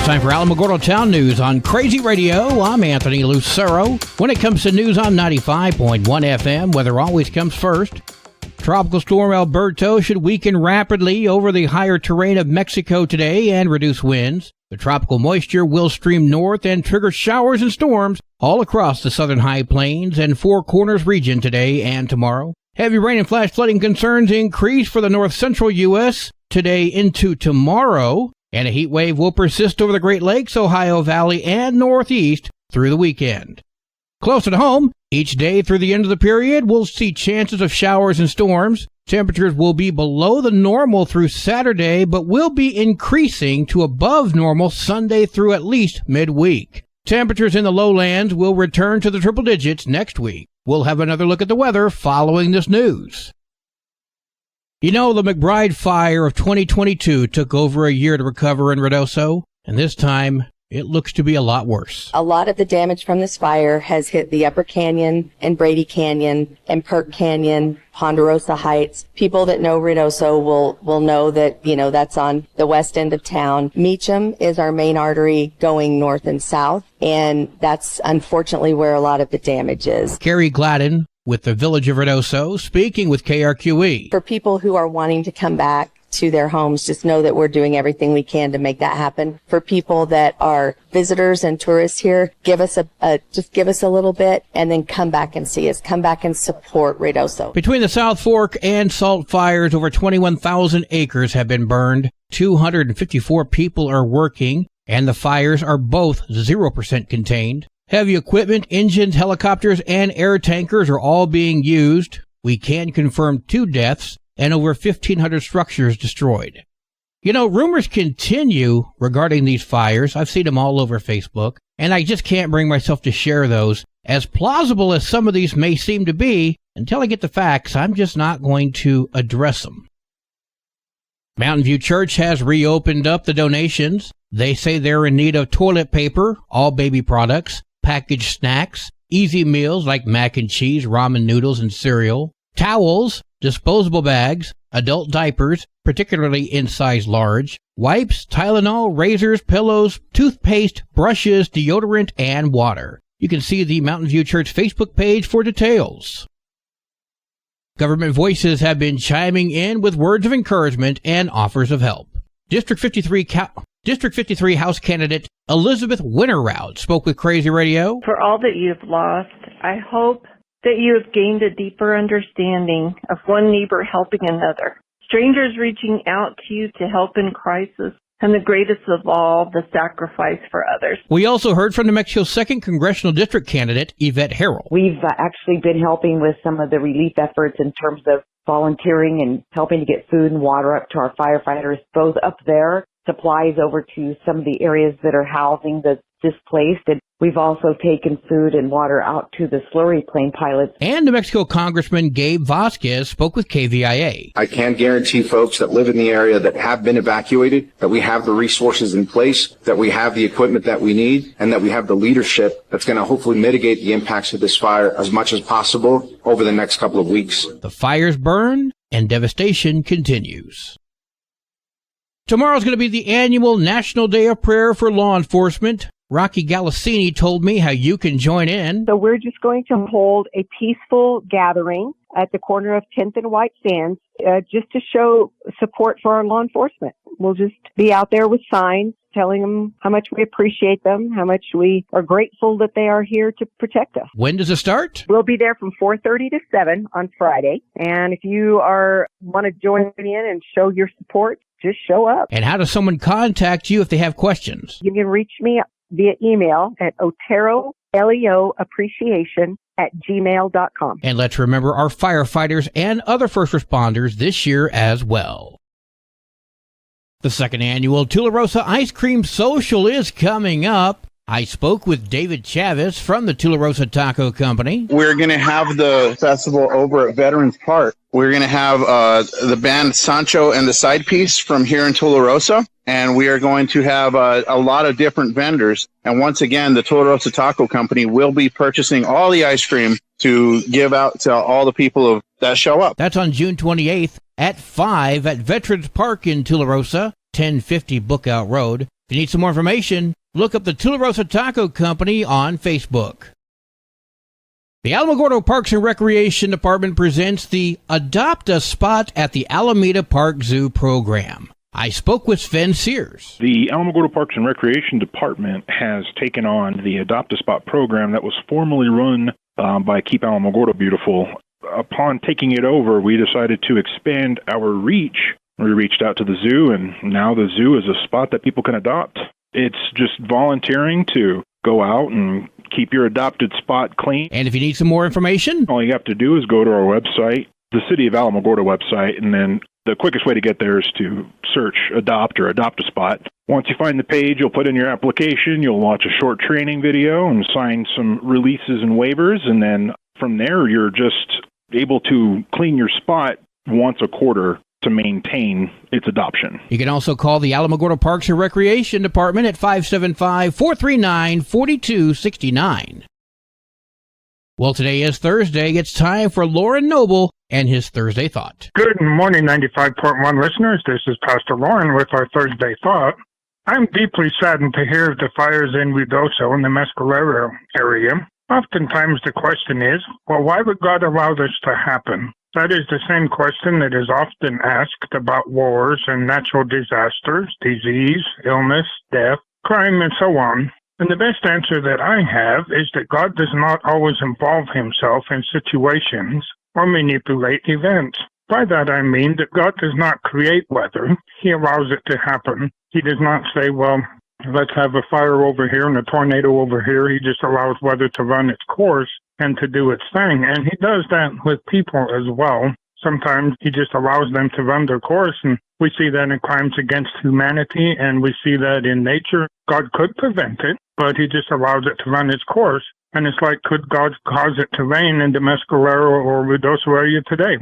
Time for Alamogordo Town News on Crazy Radio. I'm Anthony Lucero. When it comes to news on 95.1 FM, weather always comes first. Tropical storm Alberto should weaken rapidly over the higher terrain of Mexico today and reduce winds. The tropical moisture will stream north and trigger showers and storms all across the southern high plains and Four Corners region today and tomorrow. Heavy rain and flash flooding concerns increase for the north central U.S. today into tomorrow. And a heat wave will persist over the Great Lakes, Ohio Valley, and Northeast through the weekend. Closer to home, each day through the end of the period, we'll see chances of showers and storms. Temperatures will be below the normal through Saturday, but will be increasing to above normal Sunday through at least midweek. Temperatures in the lowlands will return to the triple digits next week. We'll have another look at the weather following this news. You know, the McBride fire of 2022 took over a year to recover in Ruidoso, and this time it looks to be a lot worse. A lot of the damage from this fire has hit the Upper Canyon and Brady Canyon and Perk Canyon, Ponderosa Heights. People that know Ruidoso will know that, that's on the west end of town. Meacham is our main artery going north and south, and that's unfortunately where a lot of the damage is. Carrie Gladden with the Village of Ruidoso, speaking with KRQE. For people who are wanting to come back to their homes, just know that we're doing everything we can to make that happen. For people that are visitors and tourists here, give us a little bit and then come back and see us. Come back and support Ruidoso. Between the South Fork and Salt fires, over 21,000 acres have been burned. 254 people are working, and the fires are both 0% contained. Heavy equipment, engines, helicopters, and air tankers are all being used. We can confirm 2 deaths and over 1,500 structures destroyed. Rumors continue regarding these fires. I've seen them all over Facebook, and I just can't bring myself to share those. As plausible as some of these may seem to be, until I get the facts, I'm just not going to address them. Mountain View Church has reopened up the donations. They say they're in need of toilet paper, all baby products, packaged snacks, easy meals like mac and cheese, ramen noodles, and cereal, towels, disposable bags, adult diapers, particularly in size large, wipes, Tylenol, razors, pillows, toothpaste, brushes, deodorant, and water. You can see the Mountain View Church Facebook page for details. Government voices have been chiming in with words of encouragement and offers of help. District 53 House candidate Elizabeth Winterroud spoke with Crazy Radio. For all that you've lost, I hope that you have gained a deeper understanding of one neighbor helping another, strangers reaching out to you to help in crisis, and the greatest of all, the sacrifice for others. We also heard from New Mexico's 2nd Congressional District candidate, Yvette Harrell. We've actually been helping with some of the relief efforts in terms of volunteering and helping to get food and water up to our firefighters, both up there, supplies over to some of the areas that are housing the displaced, and we've also taken food and water out to the slurry plane pilots. And New Mexico Congressman Gabe Vasquez spoke with KVIA. I can guarantee folks that live in the area that have been evacuated that we have the resources in place, that we have the equipment that we need, and that we have the leadership that's going to hopefully mitigate the impacts of this fire as much as possible over the next couple of weeks. The fires burn and devastation continues. Tomorrow's going to be the annual National Day of Prayer for Law Enforcement. Rocky Galassini told me how you can join in. So we're just going to hold a peaceful gathering at the corner of 10th and White Sands just to show support for our law enforcement. We'll just be out there with signs telling them how much we appreciate them, how much we are grateful that they are here to protect us. When does it start? We'll be there from 4:30 to 7 on Friday. And if you want to join in and show your support, just show up. And how does someone contact you if they have questions? You can reach me via email at oteroleoappreciation@gmail.com. And let's remember our firefighters and other first responders this year as well. The 2nd annual Tularosa Ice Cream Social is coming up. I spoke with David Chavez from the Tularosa Taco Company. We're going to have the festival over at Veterans Park. We're going to have the band Sancho and the Side Piece from here in Tularosa. And we are going to have a lot of different vendors. And once again, the Tularosa Taco Company will be purchasing all the ice cream to give out to all the people that show up. That's on June 28th at 5 at Veterans Park in Tularosa, 1050 Bookout Road. If you need some more information, look up the Tularosa Taco Company on Facebook. The Alamogordo Parks and Recreation Department presents the Adopt a Spot at the Alameda Park Zoo program. I spoke with Sven Sears. The Alamogordo Parks and Recreation Department has taken on the Adopt a Spot program that was formerly run by Keep Alamogordo Beautiful. Upon taking it over, we decided to expand our reach. We reached out to the zoo, and now the zoo is a spot that people can adopt. It's just volunteering to go out and keep your adopted spot clean. And if you need some more information, all you have to do is go to our website, the City of Alamogordo website, and then the quickest way to get there is to search Adopt or Adopt a Spot. Once you find the page, you'll put in your application, you'll watch a short training video and sign some releases and waivers, and then from there you're just able to clean your spot once a quarter to maintain its adoption. You can also call the Alamogordo Parks and Recreation Department at 575-439-4269. Well, today is Thursday. It's time for Lauren Noble and his Thursday Thought. Good morning, 95.1 listeners. This is Pastor Lauren with our Thursday Thought. I'm deeply saddened to hear of the fires in Ruidoso in the Mescalero area. Oftentimes the question is, well, why would God allow this to happen? That is the same question that is often asked about wars and natural disasters, disease, illness, death, crime, and so on. And the best answer that I have is that God does not always involve himself in situations or manipulate events. By that I mean that God does not create weather. He allows it to happen. He does not say, well, let's have a fire over here and a tornado over here. He just allows weather to run its course and to do its thing. And he does that with people as well. Sometimes he just allows them to run their course, and we see that in crimes against humanity, and we see that in nature. God could prevent it, but he just allows it to run its course. And it's like, could God cause it to rain in the Mescalero or Ruidoso area today?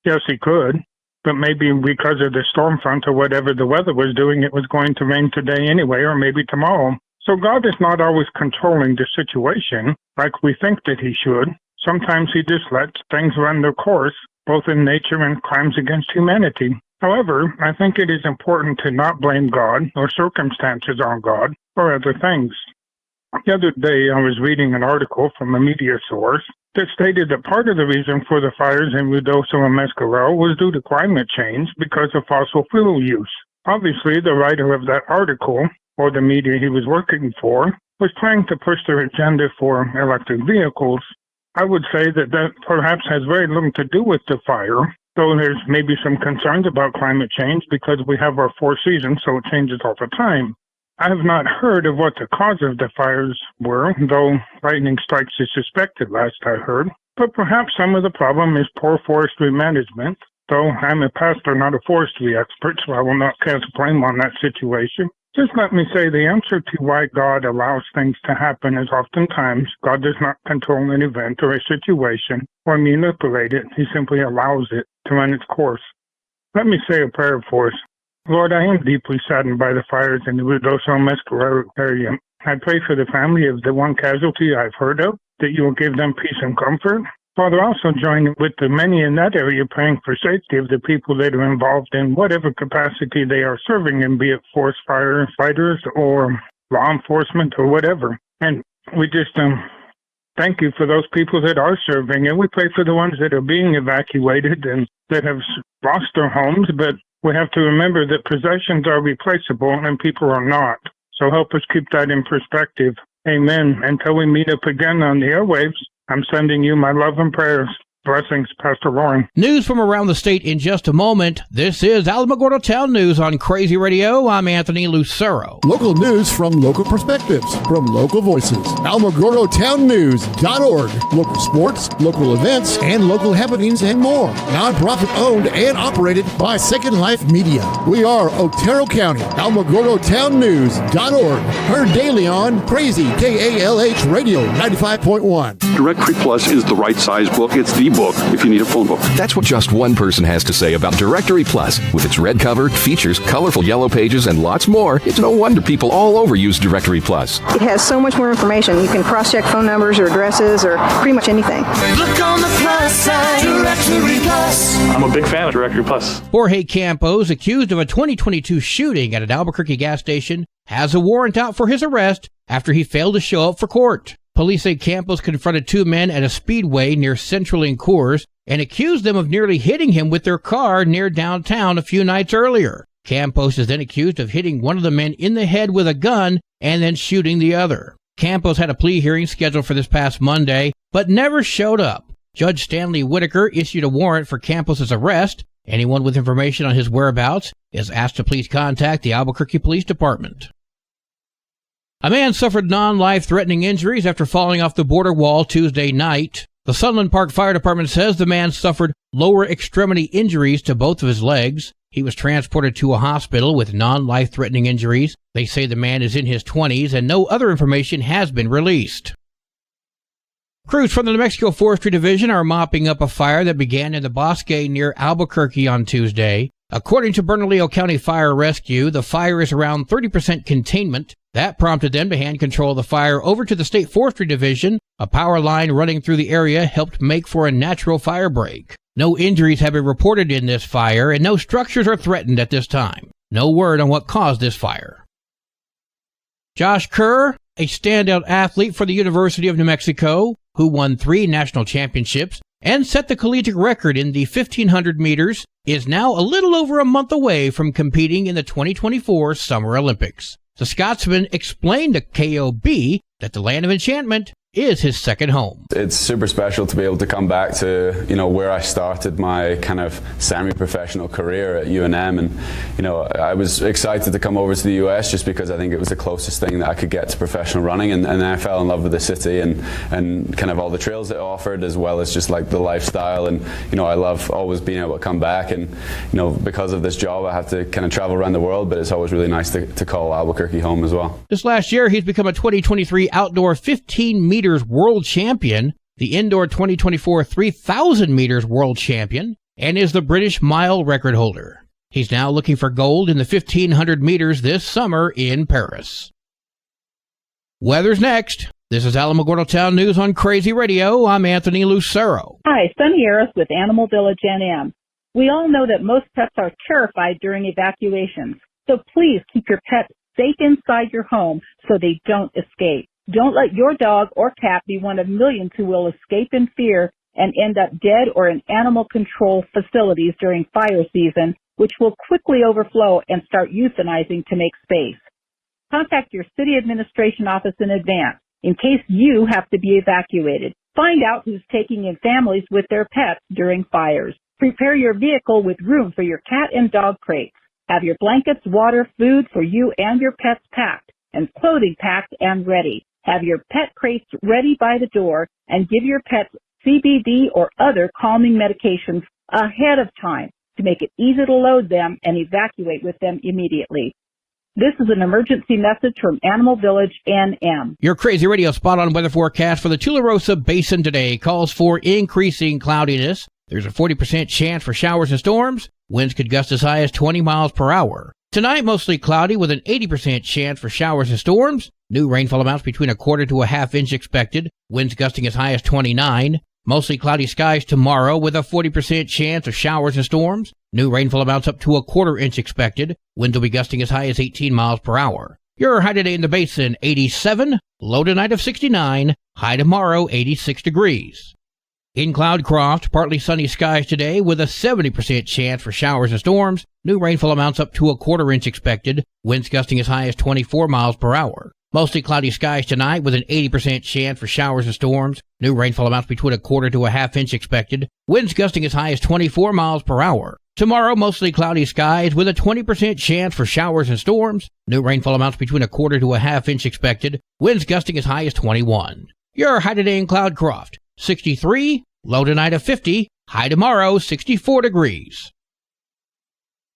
Yes, he could. But maybe because of the storm front or whatever the weather was doing, it was going to rain today anyway, or maybe tomorrow. So God is not always controlling the situation like we think that he should. Sometimes he just lets things run their course, both in nature and crimes against humanity. However, I think it is important to not blame God or circumstances on God or other things. The other day, I was reading an article from a media source that stated that part of the reason for the fires in Ruidoso and Mescalero was due to climate change because of fossil fuel use. Obviously, the writer of that article, or the media he was working for, was trying to push their agenda for electric vehicles. I would say that that perhaps has very little to do with the fire, though there's maybe some concerns about climate change because we have our 4 seasons, so it changes all the time. I have not heard of what the cause of the fires were, though lightning strikes is suspected last I heard. But perhaps some of the problem is poor forestry management, though I'm a pastor, not a forestry expert, so I will not cast blame on that situation. Just let me say the answer to why God allows things to happen is oftentimes God does not control an event or a situation or manipulate it. He simply allows it to run its course. Let me say a prayer for us. Lord, I am deeply saddened by the fires in the Ruidoso and Mescalero area. I pray for the family of the one casualty I've heard of, that you will give them peace and comfort. Father, also join with the many in that area praying for safety of the people that are involved in whatever capacity they are serving in, be it forest firefighters or law enforcement or whatever. And we just thank you for those people that are serving, and we pray for the ones that are being evacuated and that have lost their homes, but we have to remember that possessions are replaceable and people are not. So help us keep that in perspective. Amen. Until we meet up again on the airwaves, I'm sending you my love and prayers. Blessings, Pastor Lauren. News from around the state in just a moment. This is Alamogordo Town News on Crazy Radio. I'm Anthony Lucero. Local news from local perspectives, from local voices. AlamogordoTownNews.org. Local sports, local events, and local happenings and more. Nonprofit owned and operated by Second Life Media. We are Otero County. AlamogordoTownNews.org. Heard daily on Crazy KALH Radio 95.1. Directory Plus is the right size book. It's the book if you need a phone book. That's what just one person has to say about Directory Plus. With its red cover, features, colorful yellow pages, and lots more, it's no wonder people all over use Directory Plus. It has so much more information. You can cross-check phone numbers or addresses or pretty much anything. Look on the plus side, Directory Plus. I'm a big fan of Directory Plus. Jorge Campos, accused of a 2022 shooting at an Albuquerque gas station, has a warrant out for his arrest after he failed to show up for court. Police say Campos confronted two men at a speedway near Central and Coors and accused them of nearly hitting him with their car near downtown a few nights earlier. Campos is then accused of hitting one of the men in the head with a gun and then shooting the other. Campos had a plea hearing scheduled for this past Monday, but never showed up. Judge Stanley Whitaker issued a warrant for Campos' arrest. Anyone with information on his whereabouts is asked to please contact the Albuquerque Police Department. A man suffered non-life-threatening injuries after falling off the border wall Tuesday night. The Sunland Park Fire Department says the man suffered lower extremity injuries to both of his legs. He was transported to a hospital with non-life-threatening injuries. They say the man is in his 20s and no other information has been released. Crews from the New Mexico Forestry Division are mopping up a fire that began in the Bosque near Albuquerque on Tuesday. According to Bernalillo County Fire Rescue, the fire is around 30% containment. That prompted them to hand control of the fire over to the State Forestry Division. A power line running through the area helped make for a natural fire break. No injuries have been reported in this fire, and no structures are threatened at this time. No word on what caused this fire. Josh Kerr, a standout athlete for the University of New Mexico, who won 3 national championships and set the collegiate record in the 1,500 meters, is now a little over a month away from competing in the 2024 Summer Olympics. The Scotsman explained to KOB that the Land of Enchantment is his second home. It's super special to be able to come back to, where I started my kind of semi-professional career at UNM, and, I was excited to come over to the US just because I think it was the closest thing that I could get to professional running, and then I fell in love with the city and kind of all the trails it offered, as well as just like the lifestyle, and, I love always being able to come back, and, because of this job I have to kind of travel around the world, but it's always really nice to call Albuquerque home as well. This last year he's become a 2023 outdoor 15 meters world champion, the indoor 2024 3,000 meters world champion, and is the British mile record holder. He's now looking for gold in the 1,500 meters this summer in Paris. Weather's next. This is Alamogordo Town News on Crazy Radio. I'm Anthony Lucero. Hi, Sunny Harris with Animal Village NM. We all know that most pets are terrified during evacuations, so please keep your pets safe inside your home so they don't escape. Don't let your dog or cat be one of millions who will escape in fear and end up dead or in animal control facilities during fire season, which will quickly overflow and start euthanizing to make space. Contact your city administration office in advance in case you have to be evacuated. Find out who's taking in families with their pets during fires. Prepare your vehicle with room for your cat and dog crates. Have your blankets, water, food for you and your pets packed, and clothing packed and ready. Have your pet crates ready by the door, and give your pets CBD or other calming medications ahead of time to make it easy to load them and evacuate with them immediately. This is an emergency message from Animal Village NM. Your Crazy Radio spot-on weather forecast for the Tularosa Basin today calls for increasing cloudiness. There's a 40% chance for showers and storms. Winds could gust as high as 20 miles per hour. Tonight, mostly cloudy with an 80% chance for showers and storms. New rainfall amounts between a quarter to a half inch expected. Winds gusting as high as 29. Mostly cloudy skies tomorrow with a 40% chance of showers and storms. New rainfall amounts up to a quarter inch expected. Winds will be gusting as high as 18 miles per hour. Your high today in the basin, 87. Low tonight of 69. High tomorrow, 86 degrees. In Cloudcroft, partly sunny skies today with a 70% chance for showers and storms. New rainfall amounts up to a quarter inch expected. Winds gusting as high as 24 miles per hour. Mostly cloudy skies tonight with an 80% chance for showers and storms. New rainfall amounts between a quarter to a half inch expected. Winds gusting as high as 24 miles per hour. Tomorrow, mostly cloudy skies with a 20% chance for showers and storms. New rainfall amounts between a quarter to a half inch expected. Winds gusting as high as 21. Your high today in Cloudcroft, 63. Low tonight of 50. High tomorrow, 64 degrees.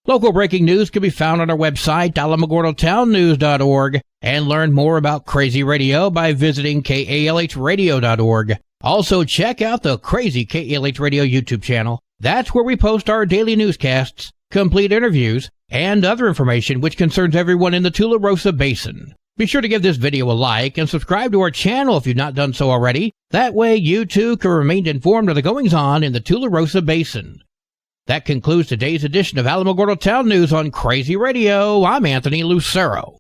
Local breaking news can be found on our website, alamogordotownnews.org, and learn more about Crazy Radio by visiting kalhradio.org. Also, check out the Crazy KALH Radio YouTube channel. That's where we post our daily newscasts, complete interviews, and other information which concerns everyone in the Tularosa Basin. Be sure to give this video a like and subscribe to our channel if you've not done so already. That way you too can remain informed of the goings-on in the Tularosa Basin. That concludes today's edition of Alamogordo Town News on Crazy Radio. I'm Anthony Lucero.